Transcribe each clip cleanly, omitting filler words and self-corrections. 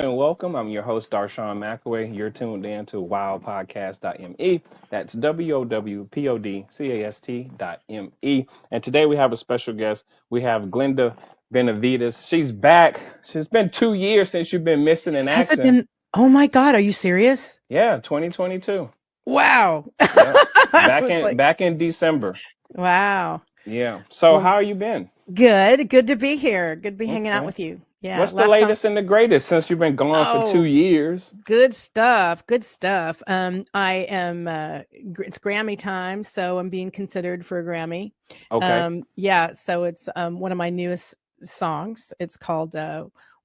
and welcome. I'm your host, Darshawn McAway. You're tuned in to wowpodcast.me. That's WOWPODCAST.me. And today we have a special guest. We have Glenda Benevides. She's back. She's been 2 years since you've been missing in Has it action. been? Oh my God, are you serious? Yeah, 2022. Wow. Yep. I Back was in like, back in December. wow. Yeah. So Well, how you been? good. Good to be here. Good to be hanging out Okay. with you. Yeah. What's the Last time. latest and the greatest since you've been gone for two Oh, years? good stuff. Good stuff. I am, it's Grammy time, so I'm being considered for a Grammy. Okay. Yeah. So it's one of my newest songs. It's called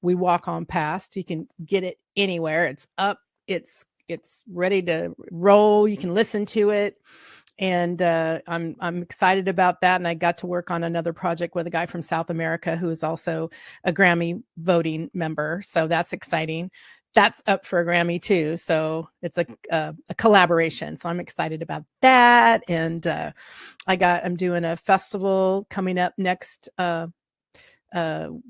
We Walk On Past. You can get it anywhere. It's up. It's ready to roll. You can listen to it. And I'm excited about that. And I got to work on another project with a guy from South America who is also a Grammy voting member. So that's exciting. That's up for a Grammy too. So it's a collaboration. So I'm excited about that. And I'm doing a festival coming up next. In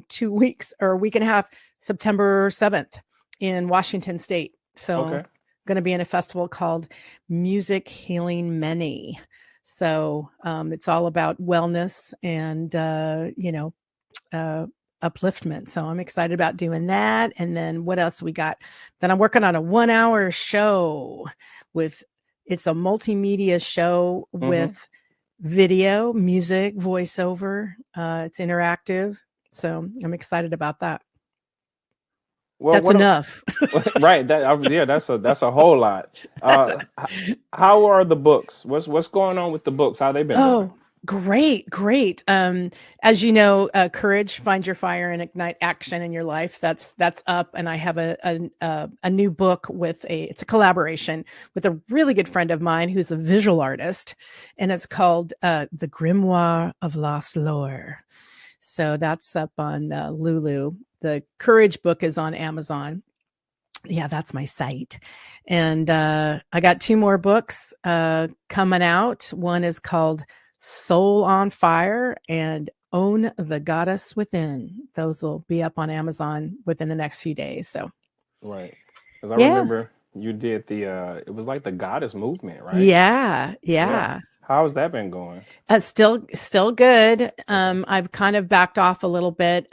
2 weeks or a week and a half, September 7th in Washington State. So Okay. going to be in a festival called Music Healing Many. So it's all about wellness and, uh, upliftment. So I'm excited about doing that. And then what else we got? Then I'm working on a 1 hour show with, it's a multimedia show Mm-hmm. with video, music, voiceover. It's interactive. So I'm excited about that. Well, That's enough. right? Yeah, that's a whole lot. How are the books? What's going on with the books? How they been doing? Oh, great, great. As you know, courage, find your fire and ignite action in your life. That's up, and I have a new book with it's a collaboration with a really good friend of mine who's a visual artist, and it's called The Grimoire of Lost Lore. So that's up on Lulu. The Courage book is on Amazon. Yeah, that's my site. And I got two more books coming out. One is called Soul on Fire and Own the Goddess Within. Those will be up on Amazon within the next few days. So, Right. Because I yeah. remember you did it was like the goddess movement, right? Yeah. Yeah. Yeah. How's that been going? Still good. Okay. I've kind of backed off a little bit,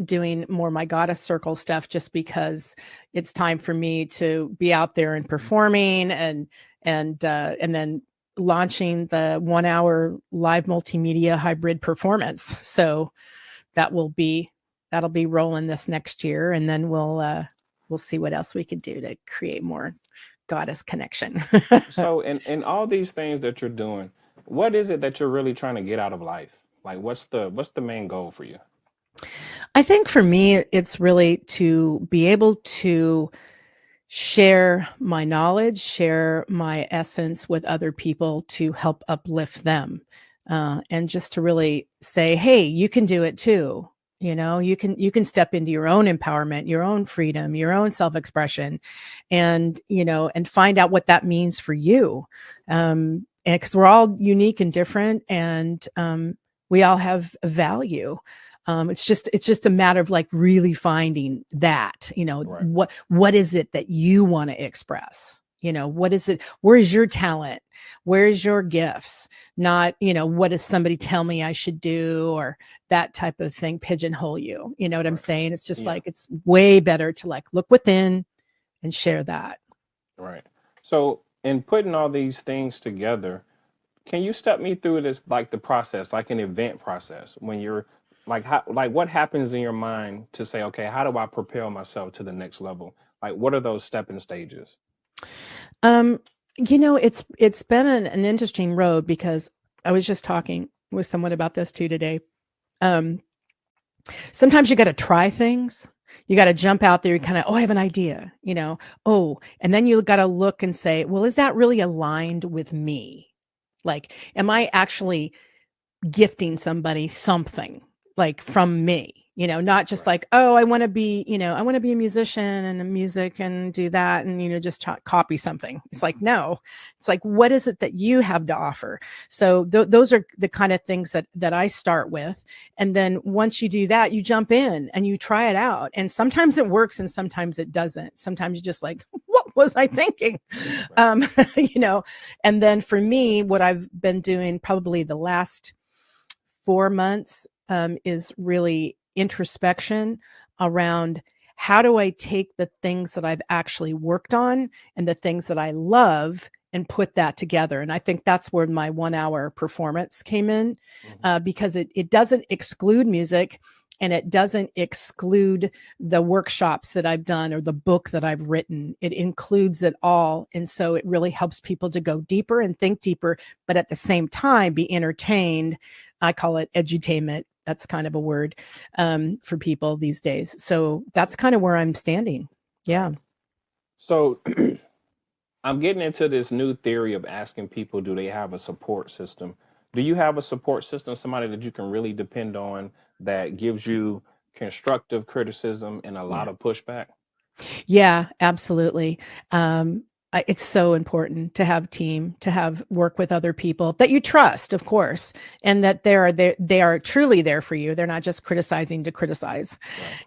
doing more my goddess circle stuff, just because it's time for me to be out there and performing, and then launching the 1 hour live multimedia hybrid performance. So that will be that'll be rolling this next year, and then we'll see what else we could do to create more goddess connection. So, in all these things that you're doing, what is it that you're really trying to get out of life? Like, what's the main goal for you? I think for me, it's really to be able to share my knowledge, share my essence with other people to help uplift them. And just to really say, hey, you can do it too. You can step into your own empowerment, your own freedom, your own self-expression, and find out what that means for you. And because we're all unique and different, and we all have value. It's just a matter of like really finding that, Right. what is it that you want to express? What is it? Where's your talent? Where's your gifts? Not, what does somebody tell me I should do, or that type of thing, pigeonhole you. You know what I'm Right. saying? It's just Yeah. like, it's way better to like look within and share that. Right. So, in putting all these things together, can you step me through this, like the process, like an event process, when you're like what happens in your mind to say, okay, how do I propel myself to the next level? Like, what are those stepping stages? Um, it's been an interesting road, because I was just talking with someone about this too today. Um, Sometimes you got to try things. You got to jump out there and kind of, oh, I have an idea, and then you got to look and say, well, is that really aligned with me? Like, am I actually gifting somebody something like from me? not just Right. like, oh, I want to be, I want to be a musician and a music and do that and, just copy something. It's like, no, it's like, what is it that you have to offer? So those are the kind of things that I start with. And then once you do that, you jump in and you try it out. And sometimes it works and sometimes it doesn't. Sometimes you're just like, what was I thinking? Right. You know, and then for me, what I've been doing probably the last 4 months is really introspection around how do I take the things that I've actually worked on and the things that I love and put that together. And I think that's where my 1 hour performance came in, Hmm. because it doesn't exclude music and it doesn't exclude the workshops that I've done or the book that I've written. It includes it all. And so it really helps people to go deeper and think deeper, but at the same time be entertained. I call it edutainment. That's kind of a word for people these days. So that's kind of where I'm standing. Yeah. Right. So I'm getting into this new theory of asking people, do they have a support system? Do you have a support system, somebody that you can really depend on that gives you constructive criticism and a lot Yeah. of pushback? Yeah, absolutely. It's so important to have team, to have work with other people that you trust, of course, and that they are truly there for you. They're not just criticizing to criticize,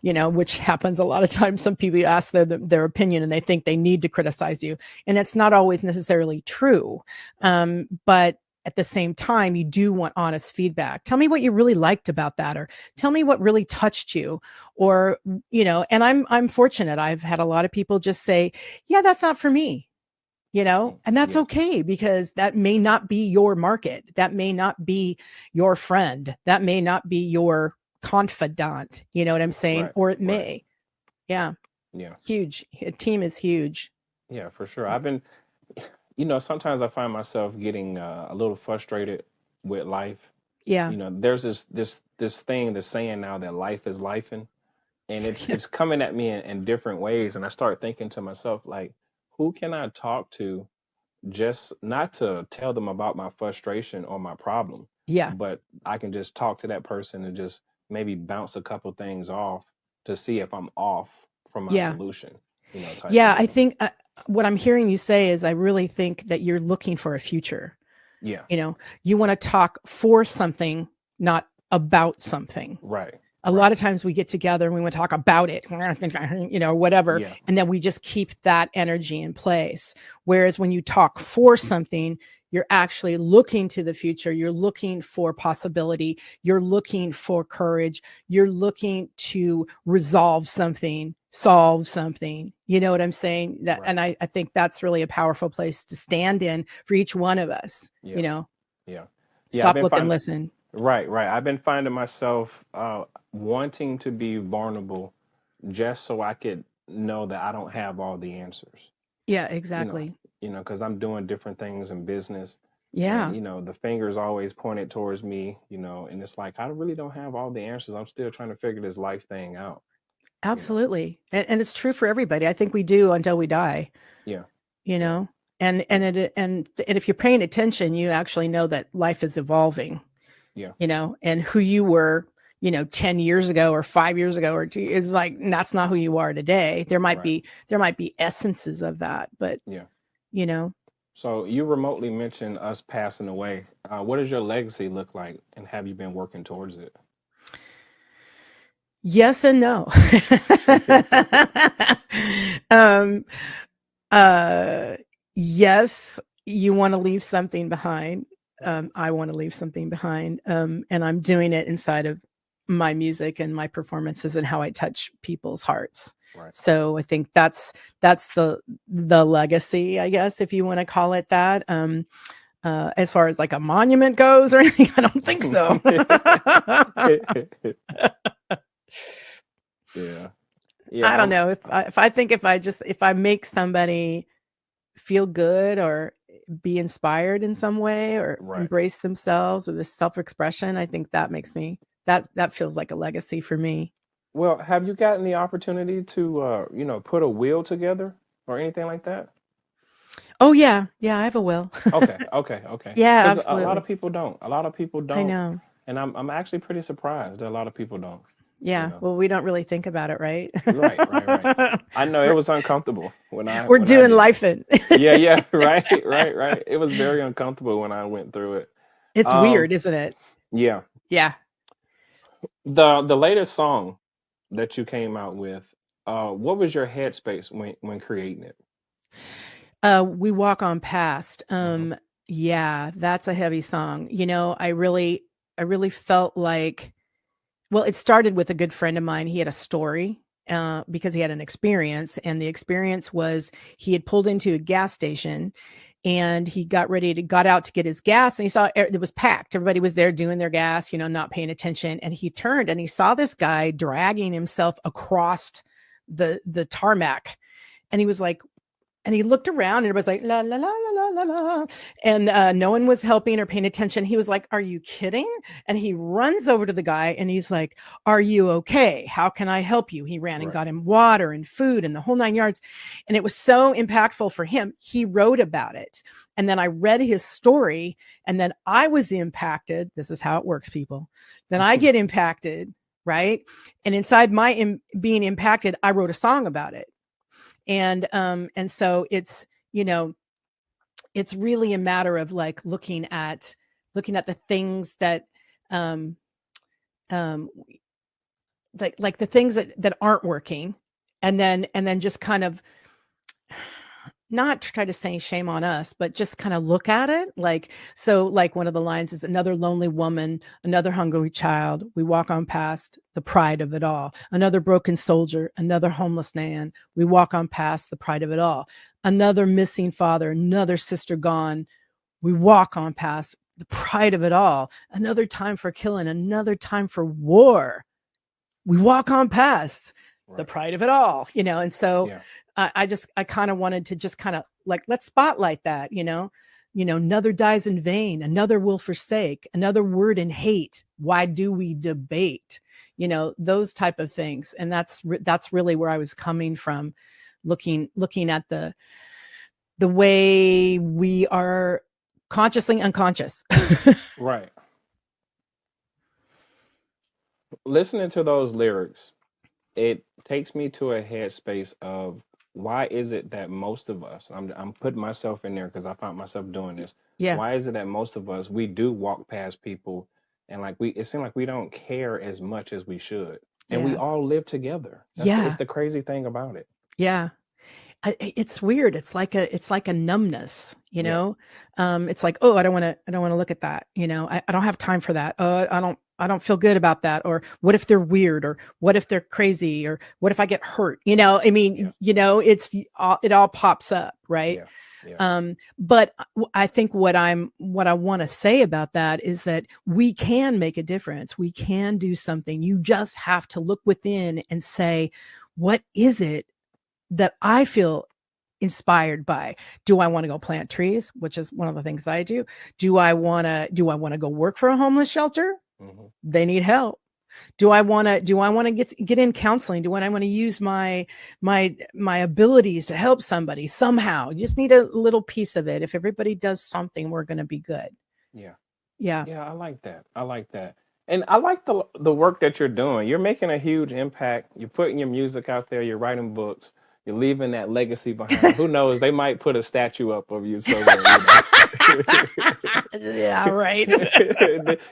Right. which happens a lot of times. Some people, you ask their opinion and they think they need to criticize you, and it's not always necessarily true. Right. But at the same time, you do want honest feedback. Tell me what you really liked about that, or tell me what really touched you, or and I'm fortunate. I've had a lot of people just say, yeah, that's not for me, Mm. and that's Yeah. okay, because that may not be your market. That may not be your friend. That may not be your confidant. You know what I'm saying? Right. Or it Right. may. Yeah. Yeah. Huge. A team is huge. Yeah, for sure. I've been, sometimes I find myself getting a little frustrated with life. Yeah. There's this thing, this saying now that life is lifing, and it's Yeah. it's coming at me in different ways, and I start thinking to myself like, who can I talk to, just not to tell them about my frustration or my problem, Yeah. but I can just talk to that person and just maybe bounce a couple things off to see if I'm off from my Yeah. solution, type of Yeah. I deal. think what I'm hearing you say is I really think that you're looking for a future. Yeah. You want to talk for something, not about something. Right. A Right. lot of times we get together and we want to talk about it, whatever. Yeah. And then we just keep that energy in place. Whereas when you talk for something, you're actually looking to the future. You're looking for possibility. You're looking for courage. You're looking to resolve something, solve something. You know what I'm saying? Right. And I think that's really a powerful place to stand in for each one of us. Yeah. Yeah. Yeah. I've Stop, been look, and finding listen. right. Right. I've been finding myself wanting to be vulnerable just so I could know that I don't have all the answers. Yeah, You know. exactly. Because I'm doing different things in business, and Yeah. the finger's always pointed towards me. And it's like I really don't have all the answers. I'm still trying to figure this life thing out. You know. Absolutely. And it's true for everybody. I think we do until we die, Yeah. you Yeah. know. And Yeah. if you're paying attention, you actually know that life is evolving, Yeah. and who you were, 10 years ago or 5 years ago or two is like that's not who you are today. Right. There might be essences of that, but Yeah. you know, So you remotely mentioned us passing away. What does your legacy look like, and have you been working towards it? yes and no. um uh yes, you want to leave something behind. Right. I want to leave something behind. And I'm doing it inside of my music and my performances and how I touch people's hearts. Right. So I think that's the legacy, I guess, if you want to call it that. As far as like a monument goes or anything, I don't think so. Yeah. Yeah. I don't know if I think if I make somebody feel good or be inspired in some way or Right. embrace themselves or the self-expression, I think that makes me that feels like a legacy for me. Well, have you gotten the opportunity to, put a will together or anything like that? Oh yeah, yeah, I have a will. Okay. Okay. Okay. Yeah, Because a lot of absolutely. people don't. A lot of people I don't, know. and I'm actually pretty surprised that a lot of people don't. you Yeah. know. Well, we don't really think about it, right? Right, right, right. I know it we're, was uncomfortable we're when I doing did it. life in. Yeah, yeah, right, right, right. It was very uncomfortable when I went through it. It's Um, weird, isn't it? yeah. Yeah. The latest song that you came out with, what was your headspace when creating it? We walk on past. Hmm. Yeah, that's a heavy song. I really felt like, well, it started with a good friend of mine. He had a story because he had an experience, and the experience was he had pulled into a gas station and he got out to get his gas, and he saw it was packed. Everybody was there doing their gas, not paying attention. And he turned and he saw this guy dragging himself across the tarmac, and he was like, and he looked around and it was like, la, la, la, la, la, la, la. And no one was helping or paying attention. He was like, are you kidding? And he runs over to the guy and he's like, are you okay? How can I help you? He ran and Right. got him water and food and the whole 9 yards. And it was so impactful for him. He wrote about it. And then I read his story, and then I was impacted. This is how it works, people. Then I get impacted, right? And inside my being impacted, I wrote a song about it. And so it's really a matter of like looking at the things that um um like the things that aren't working, and then just kind of not try to say shame on us, but just kind of look at it. Like one of the lines is, another lonely woman, another hungry child. We walk on past the pride of it all. Another broken soldier, another homeless man. We walk on past the pride of it all. Another missing father, another sister gone. We walk on past the pride of it all. Another time for killing, another time for war. We walk on past the Right. pride of it all, and so Yeah. I kind of wanted to just kind of like, let's spotlight that, another dies in vain, another will forsake, another word in hate. Why do we debate? Those type of things. And that's really where I was coming from, looking at the way we are consciously unconscious. Right. Listening to those lyrics, it takes me to a headspace of why is it that most of us, I'm putting myself in there because I found myself doing this. Yeah. Why is it that most of us we do walk past people and like we it seems like we don't care as much as we should. And we Yeah. all live together. It's Yeah. the crazy thing about it. Yeah. It's weird. It's like a numbness, Yeah. it's like, oh, I don't want to look at that. I don't have time for that. I don't feel good about that. Or what if they're weird, or what if they're crazy, or what if I get hurt? I Yeah. mean, it all pops up. Right. Yeah. Yeah. But I think what I want to say about that is that we can make a difference. We can do something. You just have to look within and say, what is it that I feel inspired by? Do I want to go plant trees, which is one of the things that I do? Do I want to go work for a homeless shelter? Hmm. They need help. Do I want to get in counseling? Do I want to use my abilities to help somebody somehow? You just need a little piece of it. If everybody does something, we're going to be good. Yeah. Yeah. Yeah, I like that. I like that. And I like the work that you're doing. You're making a huge impact. You're putting your music out there, you're writing books, you're leaving that legacy behind. Who knows, they might put a statue up of you somewhere. Yeah, right.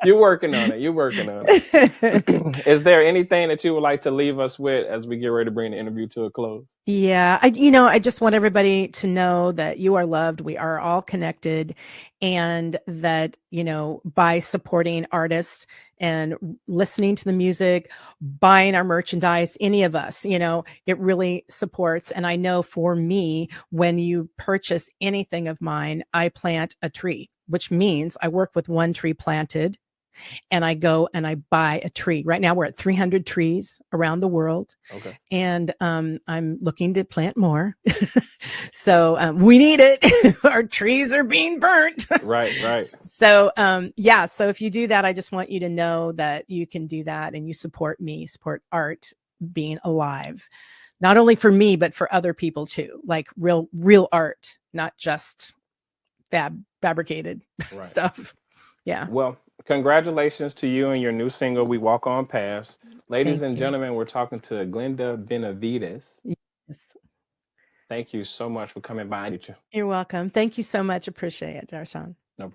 You're working on it. You're working on it. Is there anything that you would like to leave us with as we get ready to bring the interview to a close? Yeah, I just want everybody to know that you are loved. We are all connected, and that, by supporting artists and listening to the music, buying our merchandise, any of us, it really supports. And I know for me, when you purchase anything of mine, I plant a tree, which means I work with one tree planted, and I go and I buy a tree. Right now we're at 300 trees around the world, Okay. and I'm looking to plant more. So we need it. Our trees are being burnt. Right, right. So yeah. So if you do that, I just want you to know that you can do that, and you support me, support art being alive, not only for me but for other people too. Like real art, not just fabricated Right. stuff. Yeah. Well, Congratulations to you and your new single, "We Walk On Past." Ladies Thank and you. gentlemen, we're talking to Glenda Benevides. Yes. Thank you so much for coming by. You're welcome. Thank you so much. Appreciate it, Darshan. No problem.